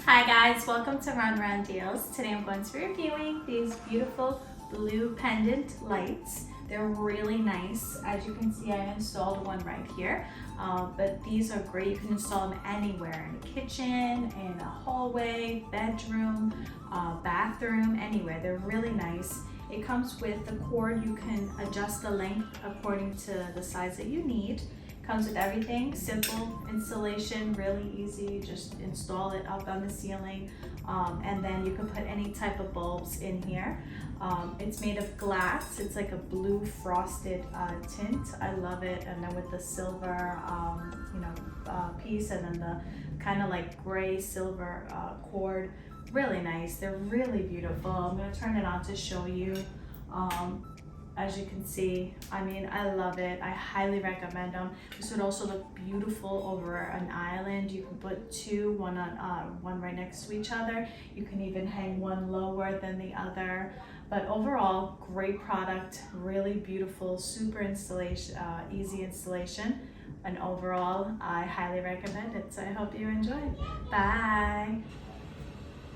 Hi guys, welcome to Run Run Deals. Today I'm going to be reviewing these beautiful blue pendant lights. They're really nice. As you can see, I installed one right here, but these are great. You can install them anywhere, in a kitchen, in a hallway, bedroom, bathroom, anywhere. They're really nice. It comes with the cord. You can adjust the length according to the size that you need. Comes with everything, simple installation, really easy. Just install it up on the ceiling, and then you can put any type of bulbs in here. It's made of glass. It's like a blue frosted tint. I love it. And then with the silver, piece, and then the kind of like gray silver cord. Really nice. They're really beautiful. I'm gonna turn it on to show you. As you can see, I mean, I love it. I highly recommend them. This would also look beautiful over an island. You can put two, one right next to each other. You can even hang one lower than the other. But overall, great product, really beautiful, super installation, easy installation. And overall, I highly recommend it. So I hope you enjoy. Bye.